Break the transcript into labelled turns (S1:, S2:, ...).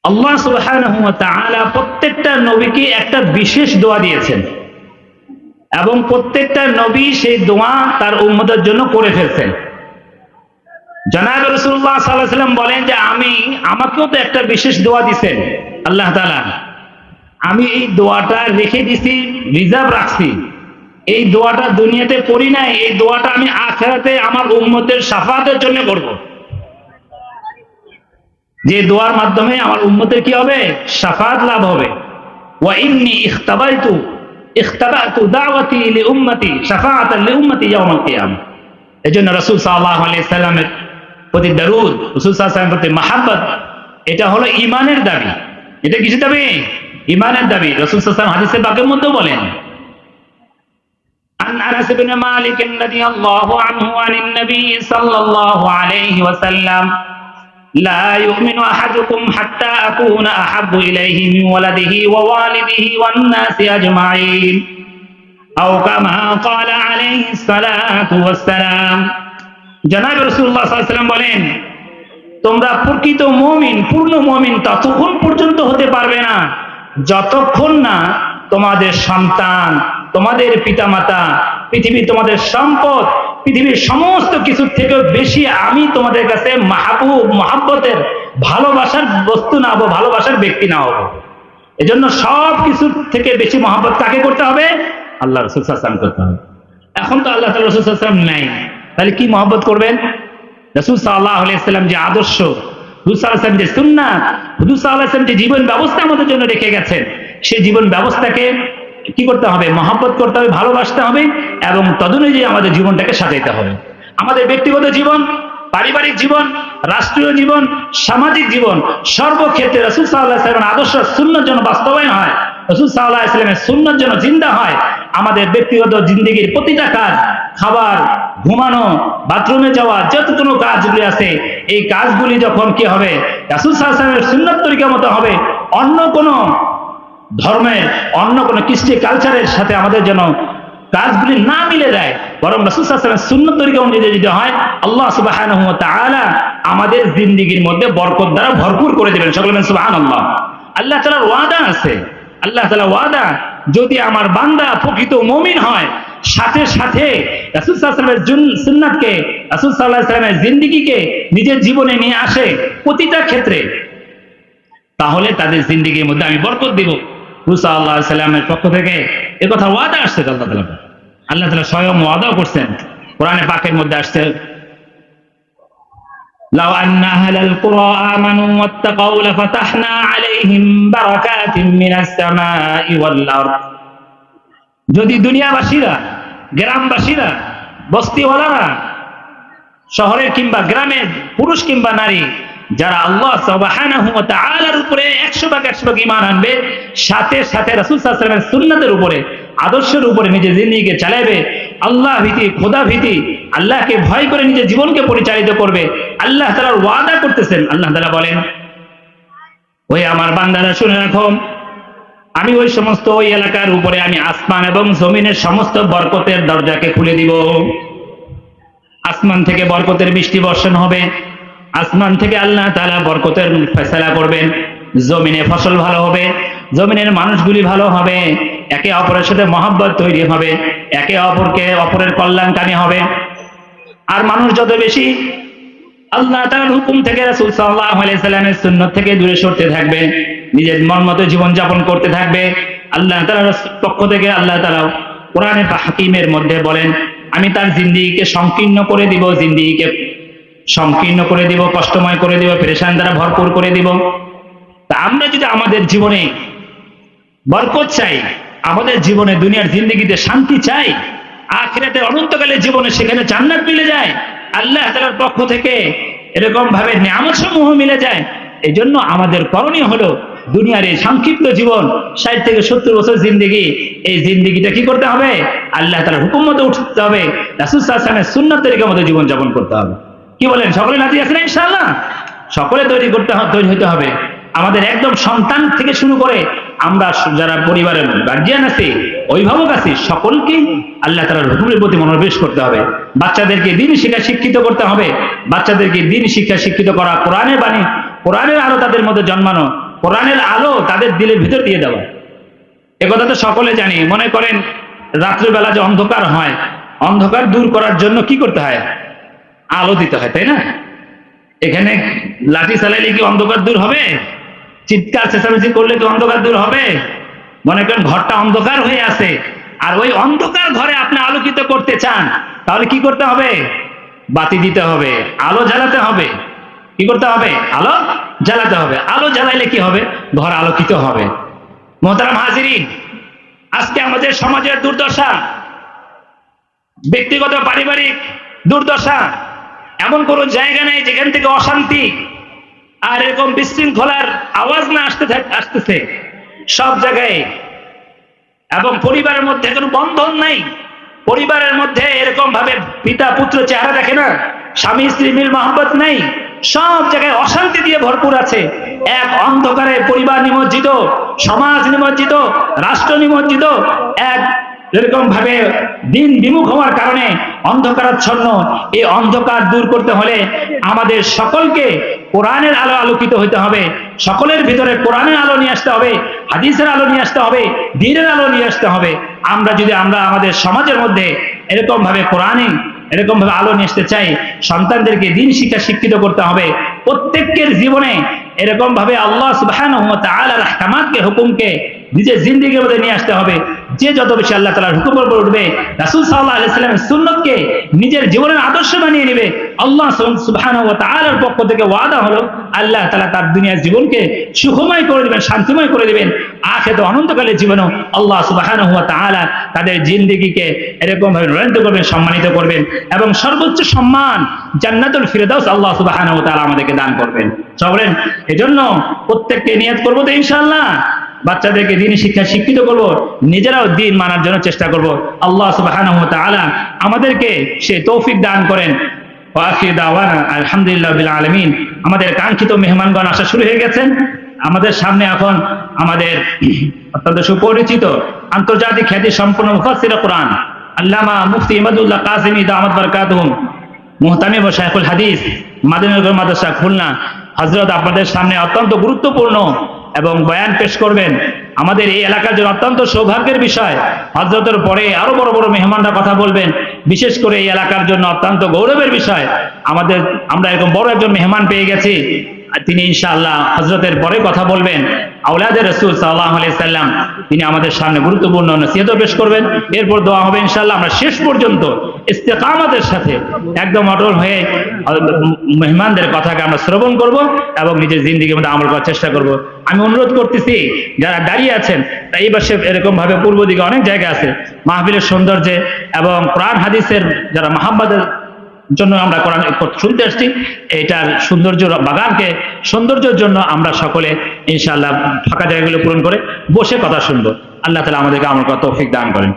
S1: আল্লাহ সুবহানাহু ওয়া তাআলা প্রত্যেকটা নবীকে একটা বিশেষ দোয়া দিয়েছেন এবং প্রত্যেকটা নবী সেই দোয়া তার উম্মতের জন্য করে ফেলছেন। জনাব রাসূলুল্লাহ সাল্লাল্লাহু আলাইহি ওয়াসাল্লাম বলেন যে আমাকেও তো একটা বিশেষ দোয়া দিয়েছেন আল্লাহ তাআলা, আমি এই দোয়াটা রেখে দিছি, রিজার্ভ রাখছি। এই দোয়াটা দুনিয়াতে পড়ি নাই, এই দোয়াটা আমি আখিরাতে আমার উম্মতের শাফাআতের জন্য করব। যে দোয়ার মাধ্যমে আমার উম্মতের কি হবে? শাফাআত লাভ হবে। ওয়া ইন্নী ইখতাবাতু দাওয়াতি লিউম্মতি শাফাআতান লিউম্মতি ইয়াউমাল কিয়ামাহ। এজন্য রাসূল সাল্লাল্লাহু আলাইহি সাল্লামের প্রতি দরুদ, রাসূল সাল্লাল্লাহু আলাইহি সাল্লামের প্রতি মহব্বত, এটা হলো ঈমানের দাবি। এটা কিসের দাবি? ঈমানের দাবি। রাসূল সাল্লাল্লাহু আলাইহি সাল্লাম হাদিসে পাকের মধ্যে বলেন, عن أنس بن مالك رضي الله عنه عن النبي صلى الله عليه وسلم لا يؤمن أحدكم حتى أكون أحب إليه من ولده ووالده والناس أجمعين أو كما قال عليه الصلاة والسلام। জনাব রাসূলুল্লাহ সাল্লাল্লাহু আলাইহি ওয়াসাল্লাম বলেন, তোমরা প্রকৃত মুমিন, পূর্ণ মুমিন ততক্ষণ পর্যন্ত হতে পারবে না যতক্ষণ না তোমাদের সন্তান, তোমাদের পিতামাতা, পৃথিবী তোমাদের সম্পদ, পৃথিবীর সমস্ত কিছুর থেকে বেশি আমি তোমাদের কাছে মাহবুব, মহব্বতের, ভালোবাসার বস্তু না হবো, ভালোবাসার ব্যক্তি না হবো। এজন্য সব কিছুর থেকে বেশি মহব্বত কাকে করতে হবে? আল্লাহ রাসূল সাল্লাল্লাহু আলাইহি ওয়াসাল্লাম করতে হবে। এখন তো আল্লাহ তাআলা রাসূল সাল্লাল্লাহু আলাইহি ওয়াসাল্লাম নাই, তাহলে কি মহব্বত করবেন? রাসূল সাল্লাল্লাহু আলাইহি ওয়াসাল্লাম যে আদর্শ, হুজুর সাল্লাল্লাহু আলাইহি ওয়াসাল্লাম যে সুন্নাত, হুজুর সাল্লাল্লাহু আলাইহি ওয়াসাল্লাম যে জীবন ব্যবস্থা আমাদের জন্য রেখে গেছেন, সেই জীবন ব্যবস্থাকে কি করতে হবে? মহব্বত করতে হবে, ভালোবাসতে হবে এবং তদনুযায়ী আমাদের জীবনটাকে সাজাইতে হবে। আমাদের ব্যক্তিগত জীবন, পারিবারিক জীবন, রাষ্ট্রীয় জীবন, সামাজিক জীবন, সর্বক্ষেত্রে রাসূল সাল্লাল্লাহু আলাইহি ওয়াসাল্লামের আদর্শ সুন্নাত যেন বাস্তবায়ন হয়, রাসূল সাল্লাল্লাহু আলাইহি ওয়াসাল্লামের সুন্নাত যেন জিন্দা হয়। আমাদের ব্যক্তিগত জিন্দেগির প্রতিটা কাজ, খাবার, ঘুমানো, বাথরুমে যাওয়া, যত কোনো কাজগুলি আছে, এই কাজগুলি যখন কি হবে? রাসূল সাল্লাল্লাহু আলাইহি ওয়াসাল্লামের সুন্নাত তরিকা মতো হবে। অন্য কোনো ধর্মের, অন্য কোনো কৃষ্টি কালচারের সাথে আমাদের যেন কাজগুলি না মিলে যায়, বরং রাসূল সাল্লাল্লাহু আলাইহি ওয়াসাল্লামের সুন্নাত তরিকা অনুযায়ী যদি হয়, আল্লাহ সুবহানাহু ওয়া তাআলা আমাদের জিন্দেগির মধ্যে বরকত দ্বারা ভরপুর করে দিবেন। সকলে বলেন সুবহানাল্লাহ। আল্লাহ তাআলার ওয়াদা আছে, আল্লাহ তাআলার ওয়াদা, যদি আমার বান্দা প্রকৃত মুমিন হয়, সাথে সাথে রাসূল সাল্লাল্লাহু আলাইহি ওয়াসাল্লামের সুন্নাতকে, রাসূল সাল্লাল্লাহু আলাইহি ওয়াসাল্লামের জিন্দেগিকে নিজের জীবনে নিয়ে আসে প্রতিটা ক্ষেত্রে, তাহলে তাদের জিন্দেগির মধ্যে আমি বরকত দিব। রাসূল সাল্লাল্লাহু আলাইহি ওয়াসাল্লামের পক্ষ থেকে একথা ওয়াদা আসছে আল্লাহ তাআলা স্বয়ং ওয়াদাও করছেন, কোরআনে পাকের মধ্যে আসছে, লাউ আন্না আহলাল কুরা আমানু ওয়াত্তাকাউ লাফাতাহনা আলাইহিম বারাকাতিন মিনাস সামাই ওয়াল আরদ। যদি দুনিয়াবাসীরা, গ্রামবাসীরা, বস্তিওয়ালারা, শহরের কিংবা গ্রামের পুরুষ কিংবা নারী, যারা আল্লাহ সুবহানাহু ওয়া তাআলার উপরে 100% ঈমান আনবে, সাথে সাথে রাসূল সাল্লাল্লাহু আলাইহি ওয়াসাল্লামের সুন্নাতের উপরে, আদর্শের উপরে নিজের জিন্দেগিকে চালাবে, আল্লাহ ভীতি, খোদা ভীতি, আল্লাহকে ভয় করে নিজের জীবনকে পরিচালিত করবে, আল্লাহ তাআলা ওয়াদা করতেছেন। আল্লাহ তাআলা বলেন, ওই আমার বান্দারা শুনে রাখো, আমি ওই সমস্ত ওই এলাকার উপরে আমি আসমান এবং জমিনের সমস্ত বরকতের দরজাকে খুলে দিব। আসমান থেকে বরকতের বৃষ্টি বর্ষণ হবে, আসমান থেকে আল্লাহ তাআলা বরকতের ফয়সালা করবেন, জমিনে ফসল ভালো হবে, জমিনের মানুষগুলি ভালো হবে, একে অপরের সাথে মহব্বত তৈরি হবে, একে অপরের কল্যাণকামী হবে। আর মানুষ যত বেশি আল্লাহ তাআলার হুকুম থেকে, রাসূল সাল্লাল্লাহু আলাইহি ওয়াসাল্লামের সুন্নাত থেকে দূরে সরতে থাকবে, নিজের মন মতো জীবন যাপন করতে থাকবে, আল্লাহ তাআলার পক্ষ থেকে আল্লাহ তাআলা কোরআনে হাকিমের মধ্যে বলেন, আমি তার জিন্দেগিকে সংকীর্ণ করে দিব, জিন্দেগিকে সংকীর্ণ করে দিব, কষ্টময় করে দিব, পেরেশান দ্বারা ভরপুর করে দিব। তা আমরা যদি আমাদের জীবনে বরকত চাই, আমাদের জীবনে দুনিয়ার জিন্দেগিতে শান্তি চাই, আখিরাতের অনন্তকালের জীবনে সেখানে জান্নাত মিলে যায়, আল্লাহ তাআলার পক্ষ থেকে এরকম ভাবে নিয়ামত সমূহ মিলে যায়, এই জন্য আমাদের করণীয় হলো দুনিয়ার এই সংক্ষিপ্ত জীবন, 60 থেকে 70 বছর জিন্দেগি, এই জিন্দেগিটা কি করতে হবে? আল্লাহ তাআলার হুকুম মতো উঠতে হবে, রাসূল সাল্লাল্লাহু আলাইহি ওয়াসাল্লামের সুন্নাত তরিকার মতো জীবন যাপন করতে হবে। কি বলেন? সকলে রাজি আছেন ইনশাআল্লাহ? সকলে তৈরি হতে হবে। আমাদের একদম সন্তান থেকে শুরু করে আমরা যারা পরিবারের গার্জিয়ান আছি, অভিভাবক আছি, সকলকে আল্লাহ তাআলার হুকুমের প্রতি মনোনিবেশ করতে হবে। বাচ্চাদেরকে দ্বীন শিক্ষা শিক্ষিত করতে হবে, বাচ্চাদেরকে দ্বীন শিক্ষা শিক্ষিত করা, কোরআনের বাণী, কোরআনের আলো তাদের মধ্যে জন্মানো, কোরআনের আলো তাদের দিলের ভিতর দিয়ে দেওয়া। একথা তো সকলে জানি। মনে করেন রাত্রিবেলা যে অন্ধকার হয়, অন্ধকার দূর করার জন্য কি করতে হয়? আলো দিতে হয়, তাই না? এখানে লাঠি চালাইলে কি অন্ধকার দূর হবে? চিৎকার চেঁচামেচি করলে কি অন্ধকার দূর হবে? মনে করেন ঘরটা অন্ধকার হয়ে আছে, আর ওই অন্ধকার ঘরে আপনি আলোকিত করতে চান, তাহলে কি করতে হবে? বাতি দিতে হবে, আলো জ্বালাতে হবে। কি করতে হবে? আলো জ্বালাতে হবে। আলো জ্বালাইলে কি হবে? ঘর আলোকিত হবে। মোহতারাম হাজিরিন, আজকে আমাদের সমাজের দুর্দশা, ব্যক্তিগত পারিবারিক দুর্দশা, এমন কোনো জায়গা নেই যেখান থেকে অশান্তি আর এরকম বিশৃঙ্খলার আওয়াজ না আসতেছে সব জায়গায়। এবং পরিবারের মধ্যে কোনো বন্ধন নাই, পরিবারের মধ্যে এরকম ভাবে পিতা পুত্র চেহারা দেখে না, স্বামী স্ত্রী মিল মহব্বত নেই, সব জায়গায় অশান্তি দিয়ে ভরপুর আছে। এক অন্ধকারে পরিবার নিমজ্জিত, সমাজ নিমজ্জিত, রাষ্ট্র নিমজ্জিত, এক এরকম ভাবে দিন বিমুখ হওয়ার কারণে অন্ধকারাচ্ছন্ন। এই অন্ধকার দূর করতে হলে আমাদের সকলকে কোরআনের আলো আলোকিত হইতে হবে, সকলের ভিতরে কোরআনের আলো নিয়ে আসতে হবে, হাদিসের আলো নিয়ে আসতে হবে, দ্বীনের আলো নিয়ে আসতে হবে। আমরা আমাদের সমাজের মধ্যে এরকম ভাবে কোরআনে এরকম ভাবে আলো নিয়ে আসতে চাই, সন্তানদেরকে দ্বীন শিক্ষা শিক্ষিত করতে হবে। প্রত্যেকের জীবনে এরকম ভাবে আল্লাহ সুবহানাহু ওয়া তাআলার আহকামাতকে, হুকুমকে নিজের জিন্দেগির মধ্যে নিয়ে আসতে হবে। যে যত বেশি আল্লাহ তাআলার হুকুমের উপর উঠবে, রাসূল সাল্লাল্লাহু আলাইহি ওয়াসাল্লামের সুন্নতকে নিজের জীবনের আদর্শ বানিয়ে নেবে, আল্লাহ সুবহানাহু ওয়া তাআলার পক্ষ থেকে ওয়াদা হলো আল্লাহ তাআলা তার দুনিয়ার জীবনকে সুখময় করে দিবেন, শান্তিময় করে দিবেন। আখিরাতে অনন্তকালের জীবনেও আল্লাহ সুবহানাহু ওয়া তাআলা তাদের জিন্দেগিকে এরকম ভাবে রূপান্তরিত করবেন, সম্মানিত করবেন, এবং সর্বোচ্চ সম্মান জান্নাতুল ফিরদাউস আল্লাহ সুবহানাহু ওয়া তাআলা আমাদেরকে দান করবেন। চলেন, এজন্য প্রত্যেককে নিয়ত করবো তো ইনশাআল্লাহ বাচ্চাদেরকে দ্বীনি শিক্ষা শিক্ষিত করব, নিজেরাও দ্বীন মানার জন্য চেষ্টা করব। আল্লাহ সুবহানাহু ওয়া তাআলা আমাদেরকে সে তৌফিক দান করেন। ওয়া আখিরু দাওয়ানা আলহামদুলিল্লাহি রাব্বিল আলামিন। আমাদের কাঙ্ক্ষিত মেহমানগণ আসা শুরু হয়ে গেছেন। আমাদের সামনে এখন আমাদের অত্যন্ত সুপরিচিত আন্তর্জাতিক খ্যাতি সম্পন্ন মুফাসসির কোরআন আল্লামা মুফতি ইমাদুল্লাহ কাসিমি দামাত বারাকাতুহুম, মুহতামিম ও শাইখুল হাদিস মাদানীনগর মাদ্রাসা খুলনা, হযরত আপনাদের সামনে অত্যন্ত গুরুত্বপূর্ণ এবং বয়ান পেশ করবেন। আমাদের এই এলাকার জন্য অত্যন্ত সৌভাগ্যের বিষয়, হযরতের পরে আরো বড় বড় মেহমানরা কথা বলবেন। বিশেষ করে এই এলাকার জন্য অত্যন্ত গৌরবের বিষয়, আমরা এরকম বড় একজন মেহমান পেয়ে গেছি। তিনি ইনশাআল্লাহ হযরতের পরে কথা বলবেন। আওলাদে রাসূল সাল্লাল্লাহু আলাইহি সাল্লাম, তিনি আমাদের সামনে গুরুত্বপূর্ণ নসিহত পেশ করবেন। এরপর দোয়া হবে ইনশাআল্লাহ। আমরা শেষ পর্যন্ত ইস্তেকামতের সাথে একদম অটল হয়ে মেহমানদের কথাকে আমরা শ্রবণ করব এবং নিজের জিন্দেগির মধ্যে আমল করার চেষ্টা করব। আমি অনুরোধ করতেছি যারা দাঁড়িয়ে আছেন, এই পাশে এরকম ভাবে পূর্ব দিকে অনেক জায়গা আছে, মাহফিলের সৌন্দর্যে এবং কোরআন হাদিসের যারা মাহাব্বতের জন্য আমরা কোরআন শুনতে আসছি, এটার সৌন্দর্য বাগানকে সৌন্দর্যের জন্য আমরা সকলে ইনশাআল্লাহ ফাঁকা জায়গাগুলো পূরণ করে বসে কথা শুনবো। আল্লাহ তাআলা আমাদেরকে আমল করার তৌফিক দান করেন।